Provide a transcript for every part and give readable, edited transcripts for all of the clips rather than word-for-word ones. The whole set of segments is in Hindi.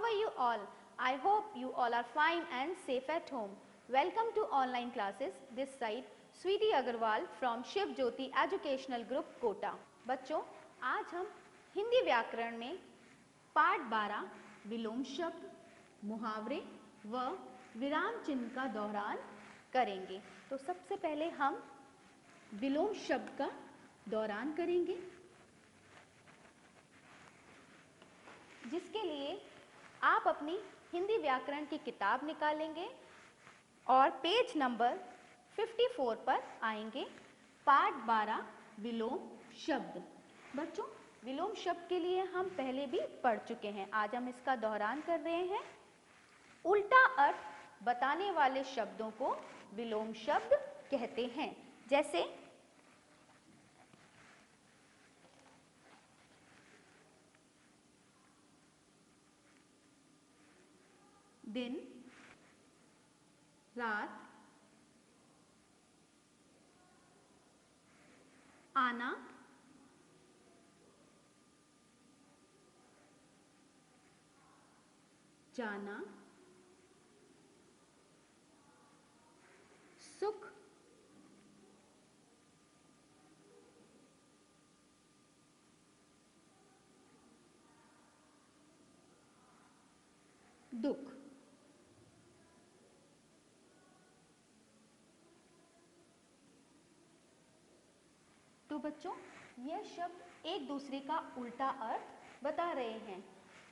are you all? I hope you all are fine and safe at home. Welcome to online classes. This side Sweety Agarwal from Shiv Jyoti Educational Group Kota. बच्चों, आज हम हिंदी व्याकरण में पाठ 12 विलोम शब्द, मुहावरे व विराम चिन्ह का दोहरान करेंगे। तो सबसे पहले हम विलोम शब्द का दोहरान करेंगे, जिसके लिए आप अपनी हिंदी व्याकरण की किताब निकालेंगे और पेज नंबर 54 पर आएंगे। पाठ 12 विलोम शब्द। बच्चों, विलोम शब्द के लिए हम पहले भी पढ़ चुके हैं, आज हम इसका दोहरान कर रहे हैं। उल्टा अर्थ बताने वाले शब्दों को विलोम शब्द कहते हैं। जैसे दिन, रात, आना, जाना, सुख, दुख। तो बच्चों, यह शब्द एक दूसरे का उल्टा अर्थ बता रहे हैं।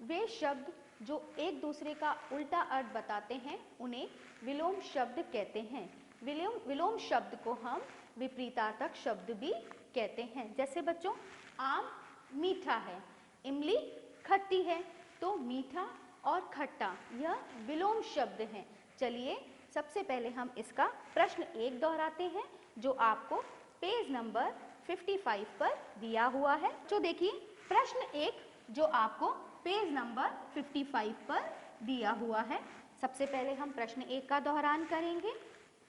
वे शब्द जो एक दूसरे का उल्टा अर्थ बताते हैं उन्हें विलोम शब्द कहते हैं। विलोम शब्द को हम विपरीतार्थक शब्द भी कहते हैं। जैसे बच्चों, आम मीठा है, इमली खट्टी है, तो मीठा और खट्टा यह विलोम शब्द हैं। चलिए सबसे पहले हम इसका प्रश्न 1 दोहराते हैं, जो आपको पेज नंबर 55 पर दिया हुआ है। तो देखिए प्रश्न 1 जो आपको पेज नंबर 55 पर दिया हुआ है। सबसे पहले हम प्रश्न 1 का दोहरान करेंगे।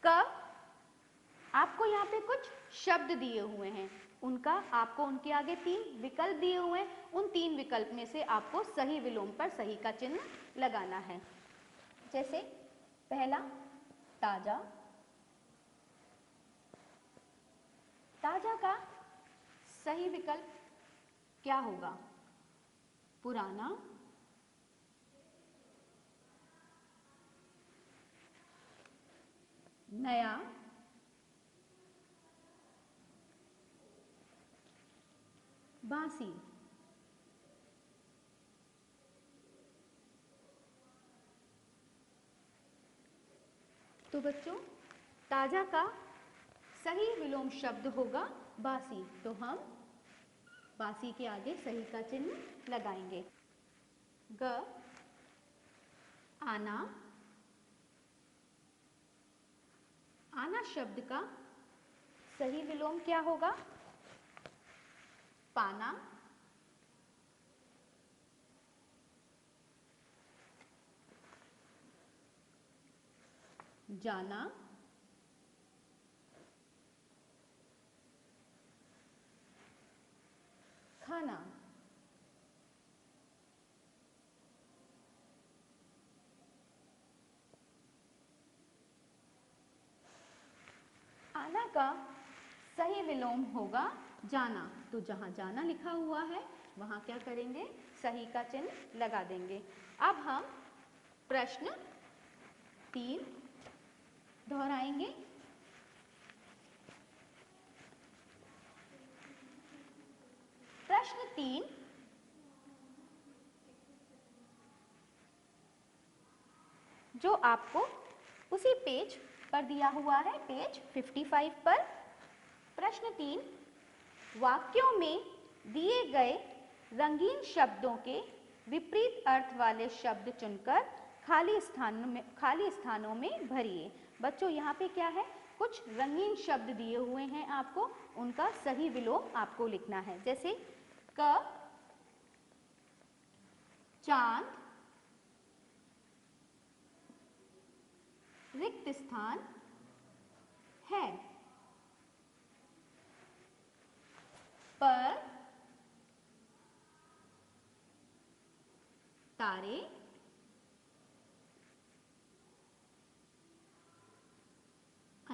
क आपको यहाँ पे कुछ शब्द दिए हुए हैं, उनका आपको उनके आगे 3 विकल्प दिए हुए हैं। उन 3 विकल्प में से आपको सही विलोम पर सही का चिन्ह लगाना है। जैसे पहला ताजा, ताजा का सही विकल्प क्या होगा? पुराना, नया, बासी। तो बच्चों, ताजा का सही विलोम शब्द होगा बासी, तो हम बासी के आगे सही का चिन्ह लगाएंगे। ग आना, आना शब्द का सही विलोम क्या होगा? पाना, जाना, खाना। आना का सही विलोम होगा जाना, तो जहां जाना लिखा हुआ है वहां क्या करेंगे? सही का चिन्ह लगा देंगे। अब हम प्रश्न 3 दोहराएंगे। प्रश्न 3 जो आपको उसी पेज पर दिया हुआ है, पेज 55 पर। प्रश्न 3, वाक्यों में दिए गए रंगीन शब्दों के विपरीत अर्थ वाले शब्द चुनकर खाली स्थानों में भरिए। बच्चों, यहाँ पे क्या है? कुछ रंगीन शब्द दिए हुए हैं आपको, उनका सही विलोम आपको लिखना है। जैसे क चांद, रिक्त स्थान है, पर तारे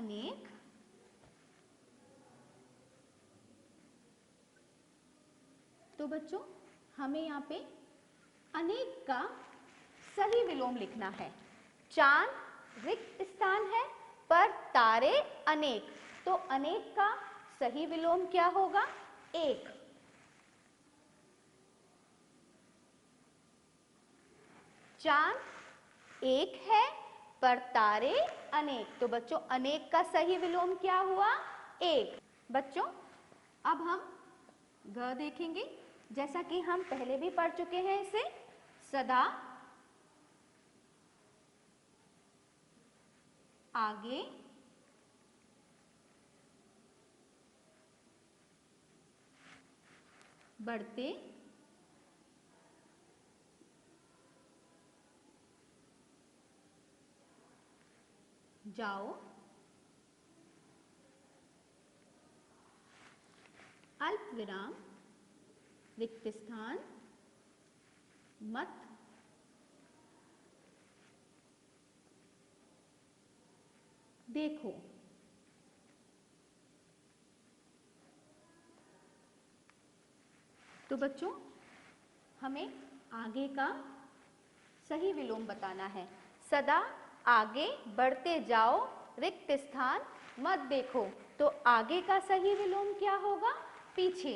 अनेक, तो बच्चों हमें यहाँ पे अनेक का सही विलोम लिखना है। चांद रिक्त स्थान है पर तारे अनेक, तो अनेक का सही विलोम क्या होगा? एक। चांद एक है पर तारे अनेक, तो बच्चों अनेक का सही विलोम क्या हुआ? एक। बच्चों अब हम ग देखेंगे, जैसा कि हम पहले भी पढ़ चुके हैं इसे। सदा, आगे, बढ़ते, जाओ, अल्प विराम, रिक्त स्थान, मत, देखो। तो बच्चों हमें आगे का सही विलोम बताना है। सदा आगे बढ़ते जाओ, रिक्त स्थान मत देखो, तो आगे का सही विलोम क्या होगा? पीछे।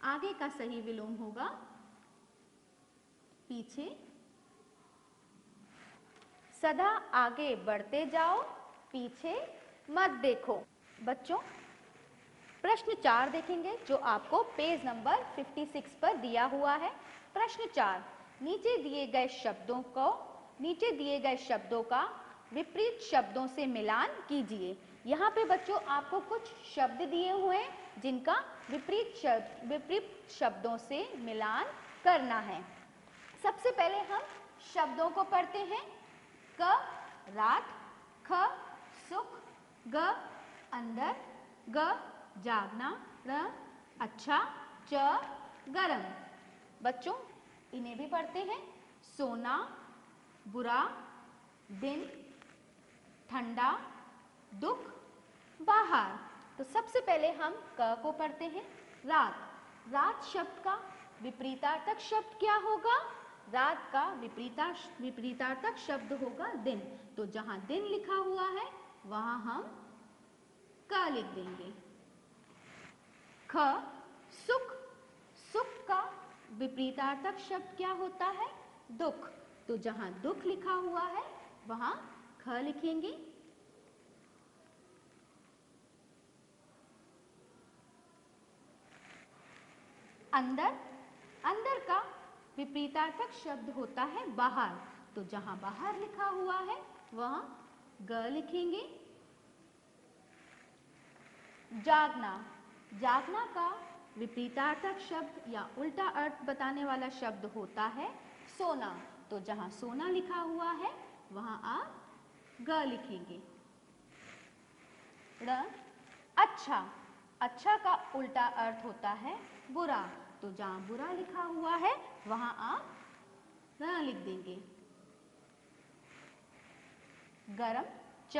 आगे का सही विलोम होगा पीछे। सदा आगे बढ़ते जाओ, पीछे मत देखो। बच्चों प्रश्न 4 देखेंगे जो आपको पेज नंबर 56 पर दिया हुआ है। प्रश्न 4, नीचे दिए गए शब्दों का विपरीत शब्दों से मिलान कीजिए। यहाँ पे बच्चों आपको कुछ शब्द दिए हुए हैं जिनका विपरीत शब्दों से मिलान करना है। सबसे पहले हम शब्दों को पढ़ते हैं। क रात, ख सुख, ग अंदर, ग जागना, र अच्छा, च गरम। बच्चों इन्हें भी पढ़ते हैं। सोना, बुरा, दिन, ठंडा, दुख, बाहर। तो सबसे पहले हम क को पढ़ते हैं। रात। रात शब्द का विपरीतार्थक शब्द क्या होगा? रात का विपरीतार्थक शब्द होगा दिन। तो जहां दिन लिखा हुआ है वहां हम क लिख देंगे। ख सुख। सुख का विपरीतार्थक शब्द क्या होता है? दुख। तो जहां दुख लिखा हुआ है वहां ख लिखेंगे। अंदर। अंदर का विपरीतार्थक शब्द होता है बाहर। तो जहां बाहर लिखा हुआ है वहां ग लिखेंगे। जागना। जागना का विपरीतार्थक शब्द या उल्टा अर्थ बताने वाला शब्द होता है सोना। तो जहां सोना लिखा हुआ है वहां आप ग लिखेंगे। र अच्छा। अच्छा का उल्टा अर्थ होता है बुरा। तो जहां बुरा लिखा हुआ है वहां आप र लिख देंगे। गरम। च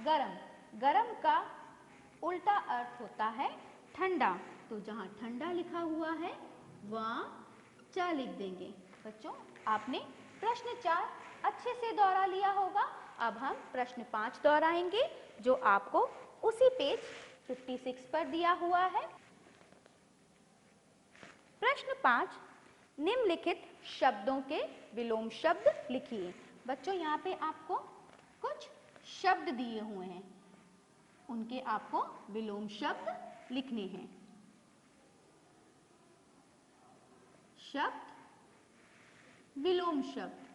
गरम। गरम का उल्टा अर्थ होता है ठंडा। तो जहां ठंडा लिखा हुआ है वहां च लिख देंगे। बच्चों आपने प्रश्न 4 अच्छे से दोहरा लिया होगा। अब हम प्रश्न 5 दोहराएंगे जो आपको उसी पेज 56 पर दिया हुआ है। प्रश्न 5, निम्नलिखित शब्दों के विलोम शब्द लिखिए। बच्चों यहाँ पे आपको कुछ शब्द दिए हुए हैं, उनके आपको विलोम शब्द लिखने हैं। शब्द, विलोम शब्द।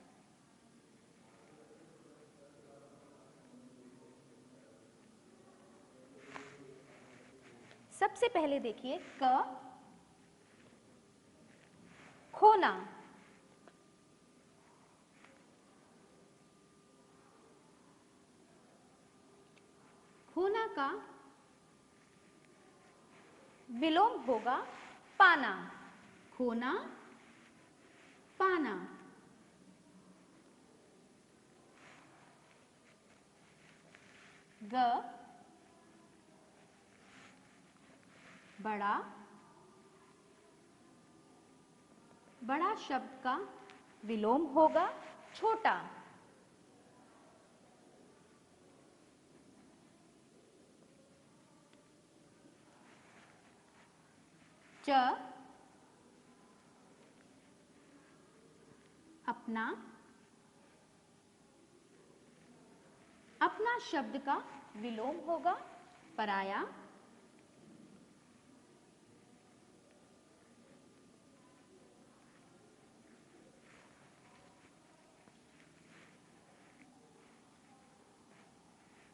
सबसे पहले देखिए क खोना। खोना का विलोम होगा पाना। खोना, पाना। ग बड़ा, बड़ा शब्द का विलोम होगा छोटा। च अपना, अपना शब्द का विलोम होगा पराया।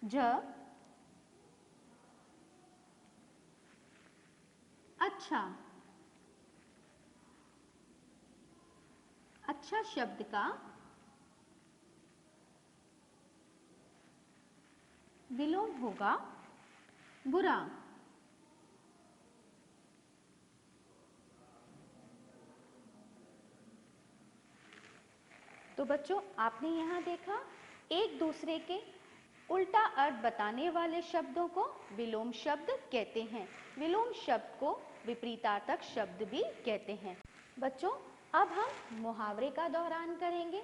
ज अच्छा, अच्छा शब्द का विलोम होगा बुरा। तो बच्चों, आपने यहाँ देखा, एक दूसरे के उल्टा अर्थ बताने वाले शब्दों को विलोम शब्द कहते हैं। विलोम शब्द को विपरीतार्थक शब्द भी कहते हैं। बच्चों, अब हम मुहावरे का दोहरान करेंगे।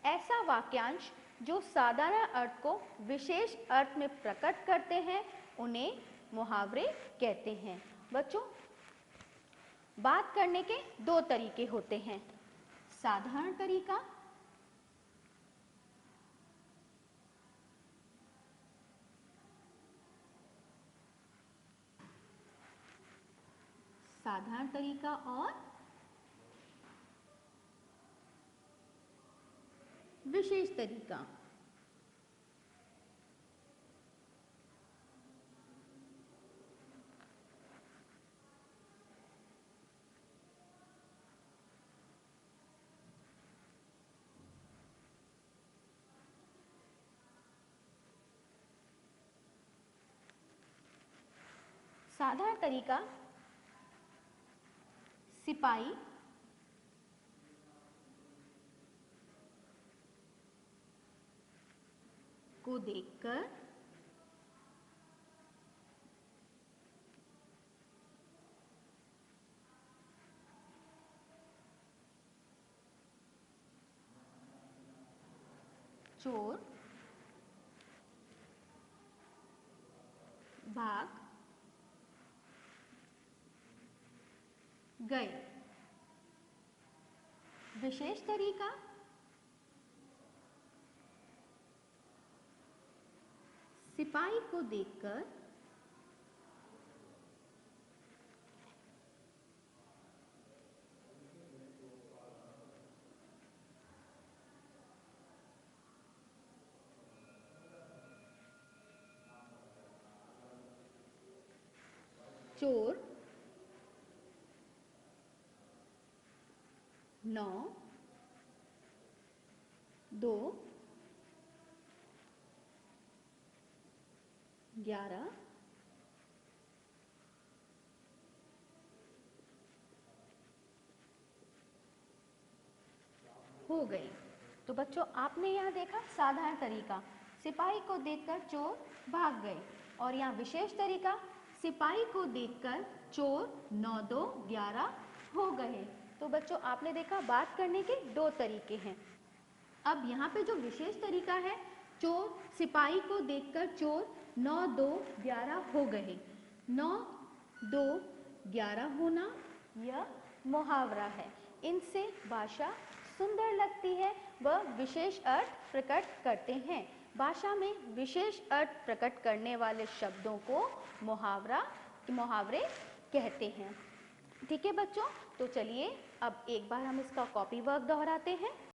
ऐसा वाक्यांश जो साधारण अर्थ को विशेष अर्थ में प्रकट करते हैं, उन्हें मुहावरे कहते हैं। बच्चों, बात करने के दो तरीके होते हैं। साधारण तरीका, साधारण तरीका और विशेष तरीका। साधारण तरीका, सिपाही को देखकर चोर भाग गए। विशेष तरीका, सिपाही को देखकर चोर 9 2 11 हो गए। तो बच्चों, आपने यहाँ देखा साधारण तरीका, सिपाही को देखकर चोर भाग गए। और यहाँ विशेष तरीका, सिपाही को देखकर चोर 9 2 11 हो गए। तो बच्चों, आपने देखा बात करने के दो तरीके हैं। अब यहाँ पे जो विशेष तरीका है, चोर सिपाही को देखकर चोर 9 2 11 हो गए। 9 2 11 होना यह मुहावरा है। इनसे भाषा सुंदर लगती है व विशेष अर्थ प्रकट करते हैं। भाषा में विशेष अर्थ प्रकट करने वाले शब्दों को मुहावरे कहते हैं। ठीक है बच्चों, तो चलिए अब एक बार हम इसका कॉपी वर्क दोहराते हैं।